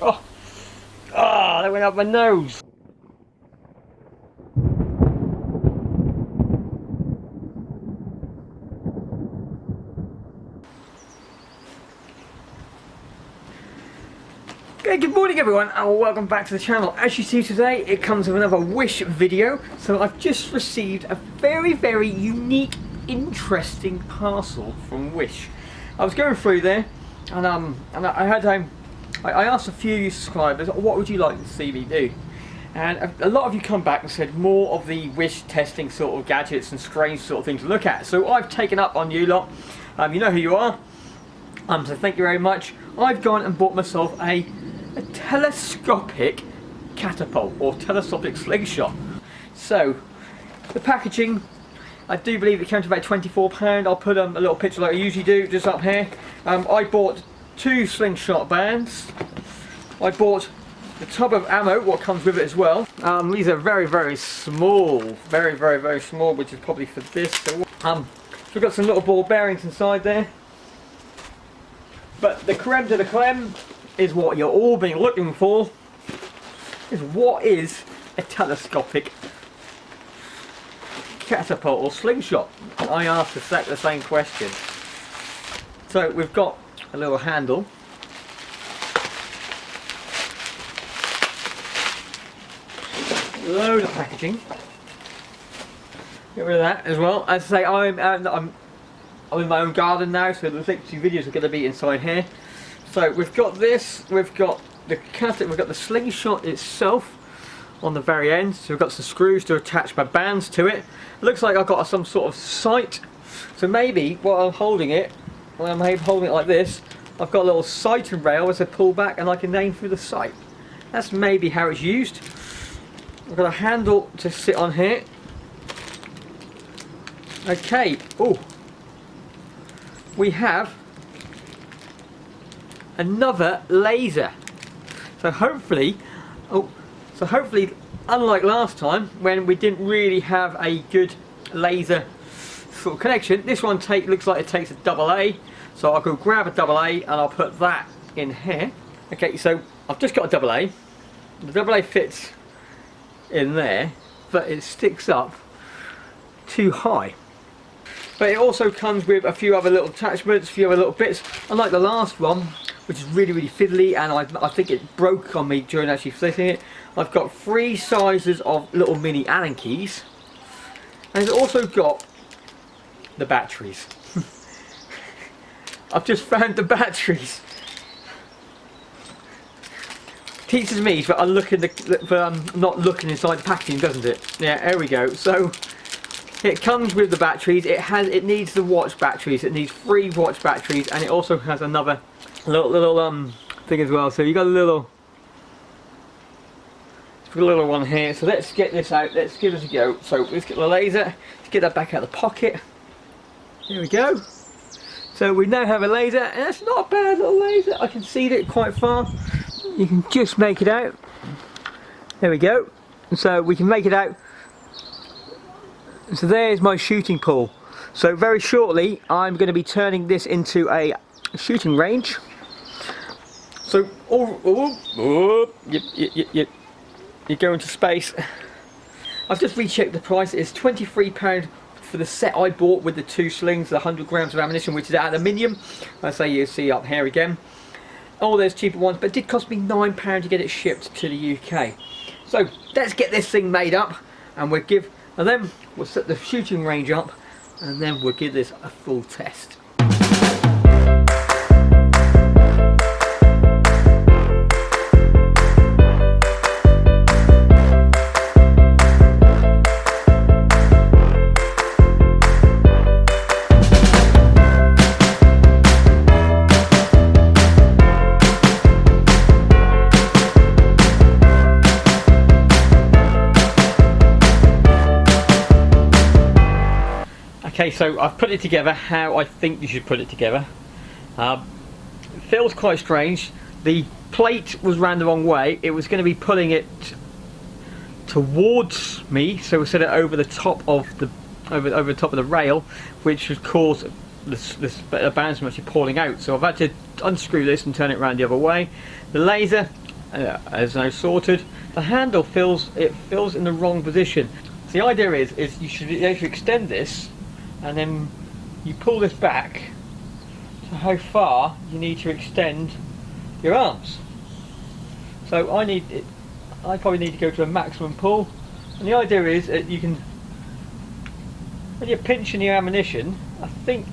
Oh, that went up my nose. Okay, good morning everyone and welcome back to the channel. As you see today, it comes with another Wish video. So I've just received a very unique, interesting parcel from Wish. I was going through there and I asked a few subscribers, what would you like to see me do? And a lot of you come back and said more of the Wish testing sort of gadgets and strange sort of things to look at. So I've taken up on you lot. You know who you are. So thank you very much. I've gone and bought myself a telescopic catapult or telescopic slingshot. So the packaging, I do believe it came to about £24. I'll put a little picture like I usually do just up here. I bought 2 slingshot bands. I bought the tub of ammo, what comes with it as well. These are very small, very small, which is probably for this. So we've got some little ball bearings inside there. But the creme de la creme is what you're all been looking for, is what is a telescopic catapult or slingshot. I asked the same question. So we've got a little handle, load of packaging, get rid of that as well. As I say, I'm in my own garden now, so the next few videos are going to be inside here. So we've got this, we've got the slingshot itself on the very end. So we've got some screws to attach my bands to it. It looks like I've got some sort of sight. So maybe while I'm holding it like this, I've got a little sighting rail as I pull back and I can aim through the sight. That's maybe how it's used. I've got a handle to sit on here. Okay, oh, we have another laser. So hopefully, unlike last time when we didn't really have a good laser sort of connection, this one looks like it takes a AA. So I'll go grab a AA and I'll put that in here. Okay, so I've just got a AA. The AA fits in there, but it sticks up too high. But it also comes with a few other little attachments, a few other little bits. Unlike the last one, which is really fiddly, and I think it broke on me during actually fitting it. I've got 3 sizes of little mini Allen keys, and it's also got the batteries. I've just found the batteries. Teaches me for not looking inside the packaging, doesn't it? Yeah, there we go. So it comes with the batteries. It needs the watch batteries. It needs 3 watch batteries, and it also has another little thing as well. So you got a little one here. So let's get this out. Let's give it a go. So let's get the laser. Let's get that back out of the pocket. There we go. So we now have a laser, and that's not a bad little laser. I can see it quite far. You can just make it out. There we go. So we can make it out. So there's my shooting pool. So very shortly I'm going to be turning this into a shooting range. So you go into space. I've just rechecked the price. It's £23 for the set I bought with the 2 slings, the 100 grams of ammunition, which is aluminium. I say you see up here again. Oh, there's cheaper ones, but it did cost me £9 to get it shipped to the UK. So let's get this thing made up, and then we'll set the shooting range up, and then we'll give this a full test. Okay, so I've put it together how I think you should put it together. It feels quite strange. The plate was round the wrong way. It was going to be putting it towards me, so we set it over the top of the rail, which would cause the bands from actually pulling out. So I've had to unscrew this and turn it around the other way. The laser is now sorted. The handle feels in the wrong position. So the idea is you should extend this, and then you pull this back to how far you need to extend your arms. So I probably need to go to a maximum pull, and the idea is that you can, when you're pinching your ammunition, I think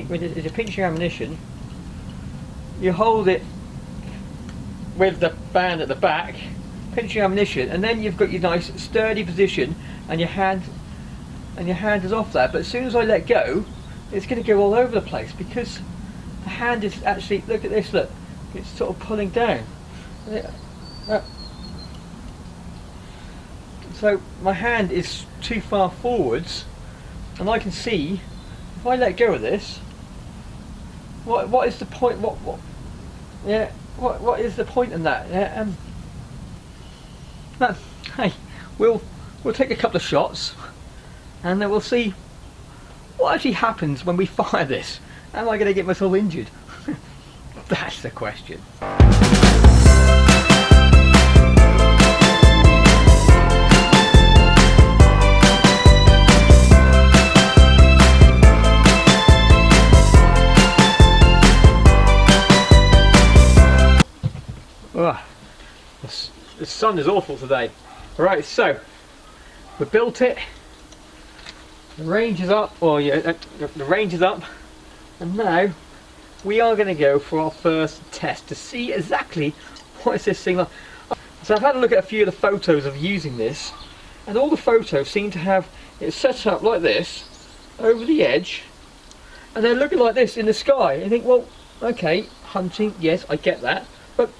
when you're pinching your ammunition, you hold it with the band at the back, pinch your ammunition, and then you've got your nice sturdy position, and your hand is off there. But as soon as I let go, it's going to go all over the place, because the hand is actually, look at this, look, it's sort of pulling down. So my hand is too far forwards, and I can see if I let go of this, what is the point? What is the point in that? Yeah, but hey, we'll take a couple of shots, and then we'll see what actually happens when we fire this. Am I going to get myself injured? That's the question. Oh, the sun is awful today. Right, so we built it. The range is up, the range is up, and now we are going to go for our first test to see exactly what is this thing like. So I've had a look at a few of the photos of using this, and all the photos seem to have it set up like this over the edge, and they're looking like this in the sky. You think, well, okay, hunting, yes, I get that, but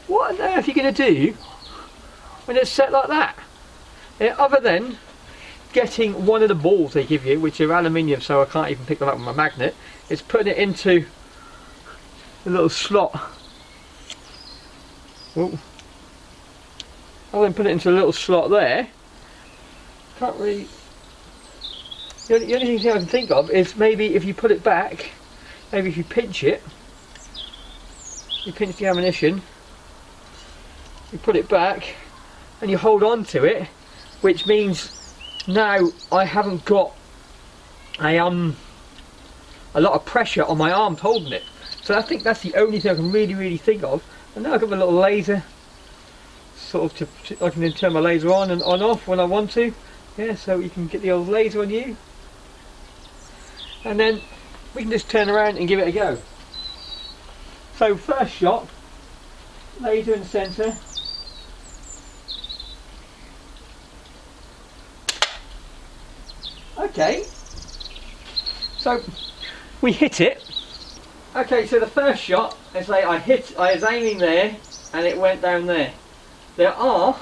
what on earth are you going to do when it's set like that? Yeah, other than getting one of the balls they give you, which are aluminium, so I can't even pick them up with my magnet, is putting it into a little slot. Ooh. I'll then put it into a little slot there. Can't really. The only thing I can think of is maybe if you put it back, maybe if you pinch it, you pinch the ammunition, you put it back, and you hold on to it, which means now I haven't got a lot of pressure on my arms holding it. So I think that's the only thing I can really think of. And now I've got my little laser, sort of, I can then turn my laser on and off when I want to. Yeah, so you can get the old laser on you, and then we can just turn around and give it a go. So first shot, laser in the centre. Okay, so we hit it. Okay, so the first shot is like I was aiming there and it went down there. There are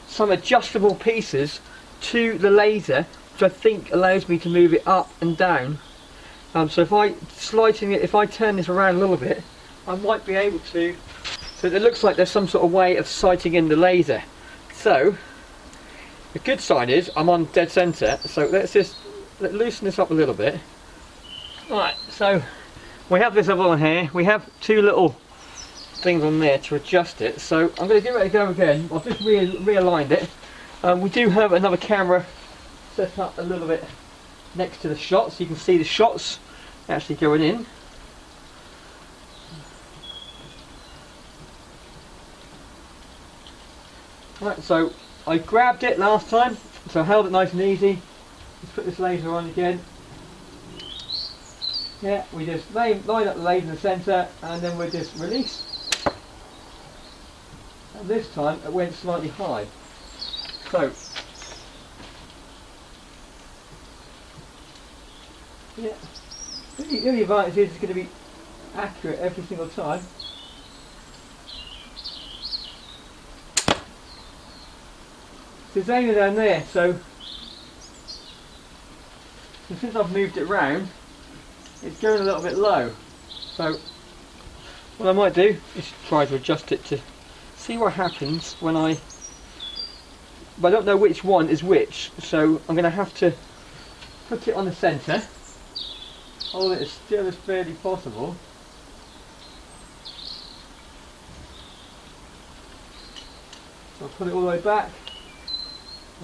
some adjustable pieces to the laser which I think allows me to move it up and down. So if I turn this around a little bit, I might be able to. So it looks like there's some sort of way of sighting in the laser. So the good sign is I'm on dead centre, so let's loosen this up a little bit. Right, so we have this other one here. We have two little things on there to adjust it. So I'm going to give it a go again. I've just realigned it. We do have another camera set up a little bit next to the shot, so you can see the shots actually going in. Right, so I grabbed it last time, so I held it nice and easy. Let's put this laser on again. Yeah, we just line up the laser in the centre, and then we just release. And this time it went slightly high. So, yeah, the only advantage is it's going to be accurate every single time. So it's aiming down there, so since I've moved it round, it's going a little bit low. So what I might do is try to adjust it to see what happens when but I don't know which one is which, so I'm going to have to put it on the centre, hold it as still as fairly possible. I'll put it all the way back.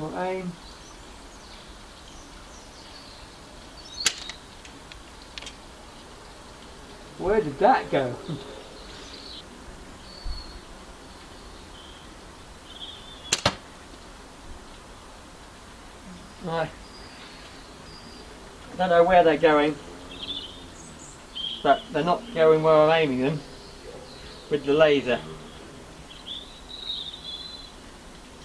I'll aim. Where did that go? Right. I don't know where they're going, but they're not going where I'm aiming them with the laser.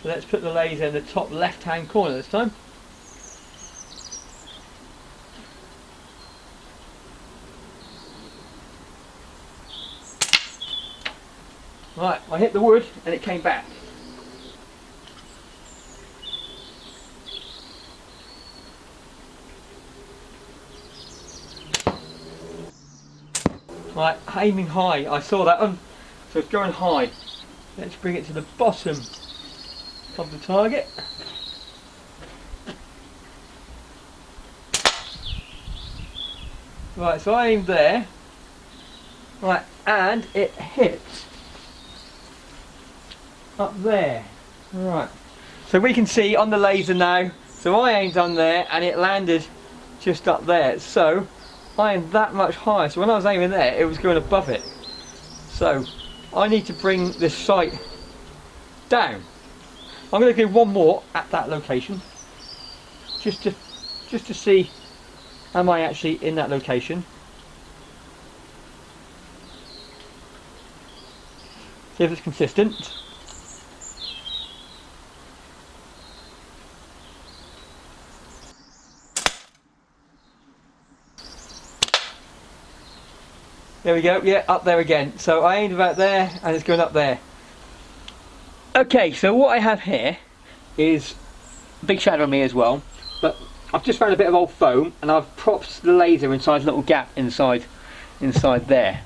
So let's put the laser in the top left hand corner this time. Right, I hit the wood and it came back. Right, aiming high, I saw that one, so it's going high. Let's bring it to the bottom of the target. Right, so I aimed there. Right, and it hit up there. Right, so we can see on the laser now, so I aimed on there and it landed just up there. So I am that much higher, so when I was aiming there it was going above it. So I need to bring this sight down. I'm going to do one more at that location just to see, am I actually in that location. See if it's consistent. There we go, yeah, up there again. So I aimed about there and it's going up there. Okay, so what I have here is a big shadow of me as well, but I've just found a bit of old foam and I've propped the laser inside a little gap inside there.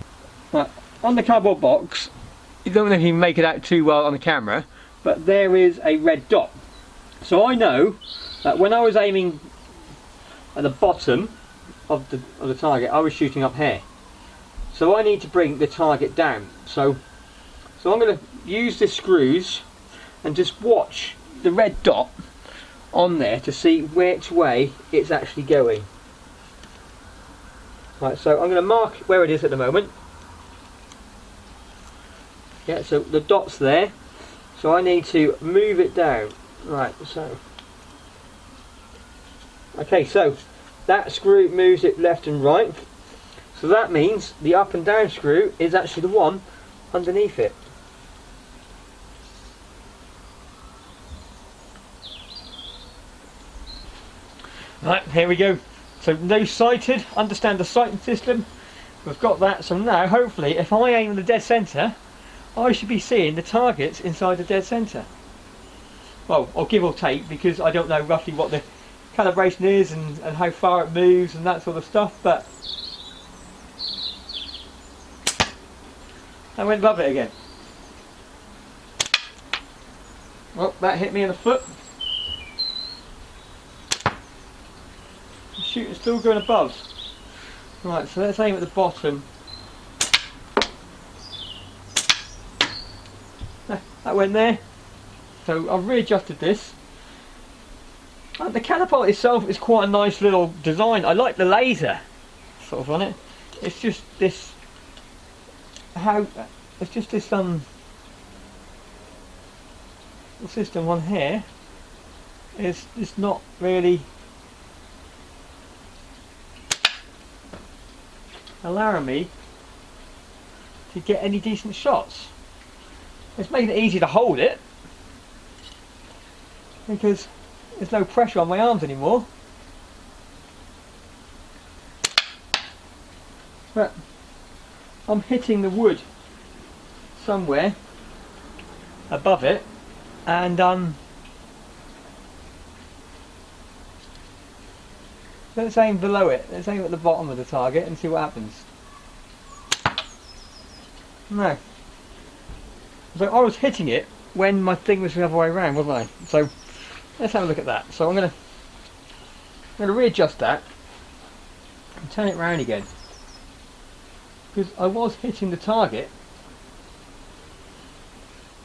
Right, on the cardboard box, you don't know if you can make it out too well on the camera, but there is a red dot. So I know that when I was aiming at the bottom of the target, I was shooting up here. So I need to bring the target down. So I'm going to use the screws and just watch the red dot on there to see which way it's actually going. Right, so I'm going to mark where it is at the moment. Yeah, so the dot's there. So I need to move it down. Right, so. Okay, so that screw moves it left and right. So that means the up and down screw is actually the one underneath it. Right, here we go. So no sighted, understand the sighting system. We've got that, so now hopefully if I aim in the dead centre, I should be seeing the targets inside the dead centre. Well, or give or take, because I don't know roughly what the calibration is and how far it moves and that sort of stuff, but I went above it again. Well, that hit me in the foot. The shooter's still going above. Right, so let's aim at the bottom. That went there. So I've readjusted this. And the catapult itself is quite a nice little design. I like the laser sort of on it. It's just this the system on here is not really allowing me to get any decent shots. It's making it easy to hold it because there's no pressure on my arms anymore. But I'm hitting the wood somewhere above it, and let's aim below it. Let's aim at the bottom of the target and see what happens. No. So I was hitting it when my thing was the other way around, wasn't I? So let's have a look at that. So I'm gonna readjust that and turn it round again, because I was hitting the target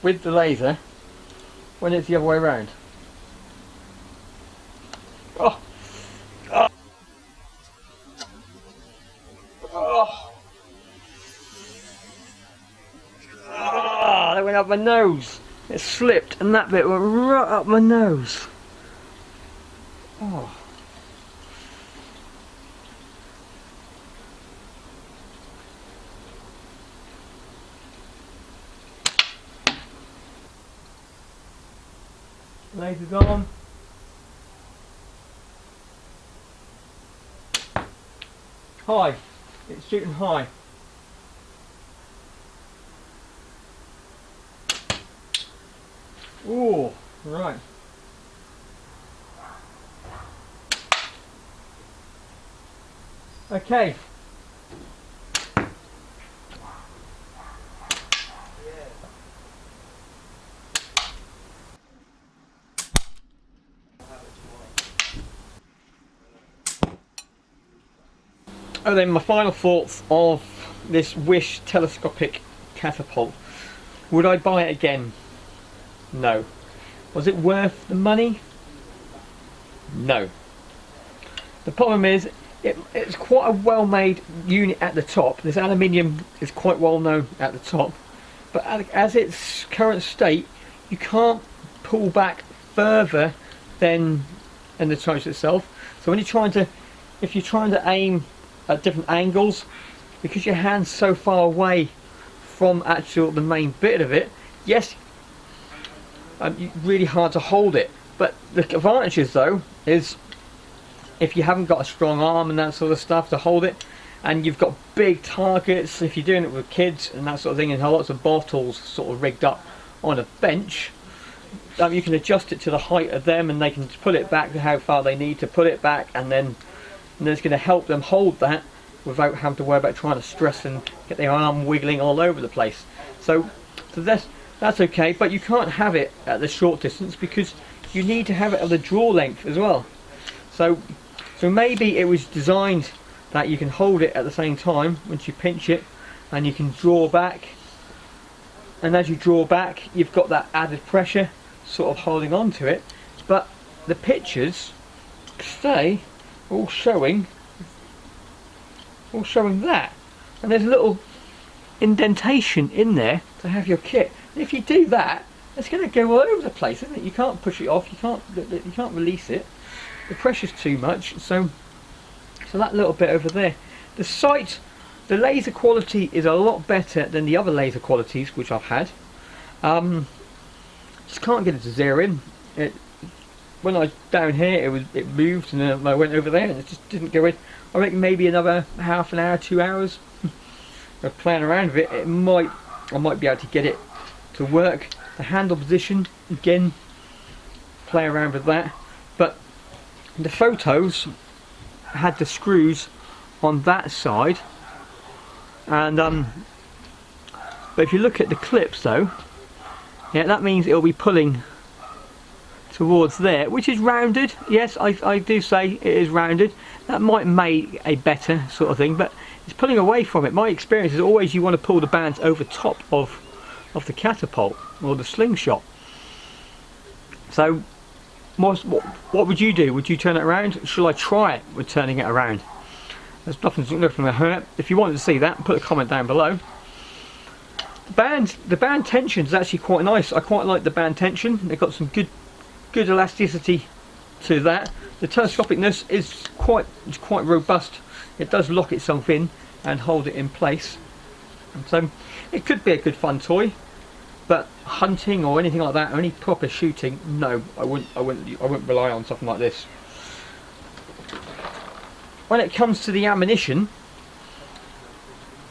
with the laser when it's the other way around. Oh. Oh. Oh. Oh, that went up my nose. It slipped and that bit went right up my nose. Oh. Laser's on. High. It's shooting high. Ooh, right. Okay. Oh, then my final thoughts of this Wish telescopic catapult. Would I buy it again? No. Was it worth the money? No. The problem is, it's quite a well-made unit at the top. This aluminium is quite well known at the top, but as its current state, you can't pull back further than the charge itself. So when you're trying to, if you're trying to aim at different angles, because your hand's so far away from the main bit of it, yes, really hard to hold it. But the advantages though is if you haven't got a strong arm and that sort of stuff to hold it, and you've got big targets, if you're doing it with kids and that sort of thing, and lots of bottles sort of rigged up on a bench, you can adjust it to the height of them, and they can pull it back to how far they need to put it back, and then it's going to help them hold that without having to worry about trying to stress and get their arm wiggling all over the place. So that's okay, but you can't have it at the short distance because you need to have it at the draw length as well. So maybe it was designed that you can hold it at the same time once you pinch it, and you can draw back, and as you draw back you've got that added pressure sort of holding on to it, but the pictures stay all showing that, and there's a little indentation in there to have your kit. And if you do that, it's going to go all over the place, isn't it? You can't push it off, you can't release it, the pressure's too much. So that little bit over there, the laser quality is a lot better than the other laser qualities which I've had. Just can't get it to zero in. When I was down here, it moved, and then I went over there and it just didn't go in. I reckon maybe another half an hour, 2 hours of playing around with it, I might be able to get it to work. The handle position, again, play around with that. But the photos had the screws on that side, and but if you look at the clips though, yeah, that means it'll be pulling towards there, which is rounded. Yes, I do say it is rounded. That might make a better sort of thing, but it's pulling away from it. My experience is always you want to pull the bands over top of the catapult or the slingshot. So what would you do? Would you turn it around? Shall I try it with turning it around? There's nothing going to hurt. If you wanted to see that, put a comment down below. The band tension is actually quite nice. I quite like the band tension. They've got some good elasticity to that. The telescopicness is quite robust. It does lock itself in and hold it in place. And so it could be a good fun toy, but hunting or anything like that, or any proper shooting, no, I wouldn't rely on something like this. When it comes to the ammunition,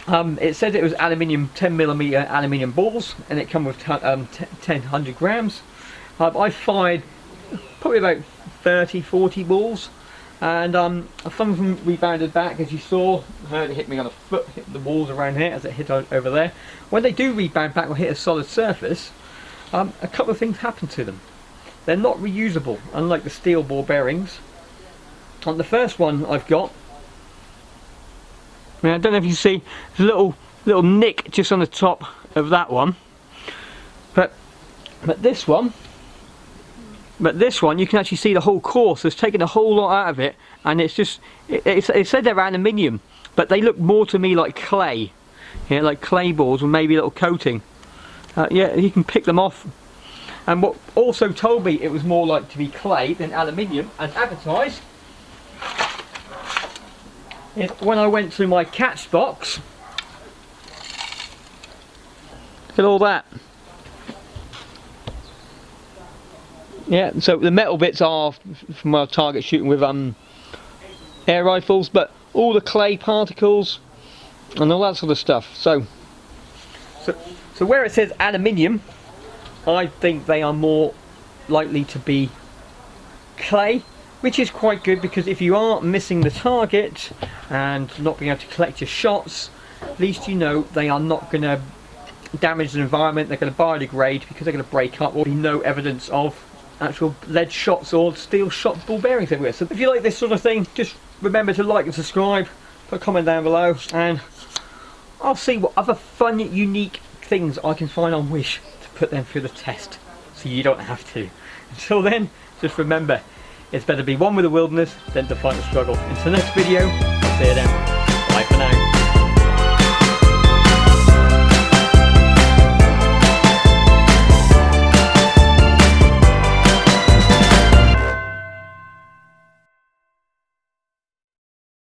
it said it was aluminium, 10mm aluminium balls, and it come with 100 grams. I fired probably about 30-40 balls, and some of them rebounded back, as you saw. I heard it hit me on the foot, hit the walls around here as it hit over there. When they do rebound back or hit a solid surface, a couple of things happen to them. They're not reusable, unlike the steel ball bearings. On the first one I've got, I don't know if you see, there's a little nick just on the top of that one, but this one, But this one, you can actually see the whole course. It's taken a whole lot out of it, and it's just, it said they're aluminium, but they look more to me like clay. Yeah, like clay balls with maybe a little coating. Yeah, you can pick them off. And what also told me it was more like to be clay than aluminium, as advertised, is when I went through my catch box. Look at all that. Yeah, so the metal bits are from my target shooting with air rifles, but all the clay particles and all that sort of stuff. So where it says aluminium, I think they are more likely to be clay, which is quite good, because if you are missing the target and not being able to collect your shots, at least you know they are not going to damage the environment. They're going to biodegrade because they're going to break up, or be no evidence of actual lead shots or steel shot ball bearings everywhere. So if you like this sort of thing, just remember to like and subscribe, put a comment down below, and I'll see what other fun, unique things I can find on Wish to put them through the test, so you don't have to. Until then, just remember, it's better to be one with the wilderness than to fight the struggle. Until the next video, see you then. Bye for now.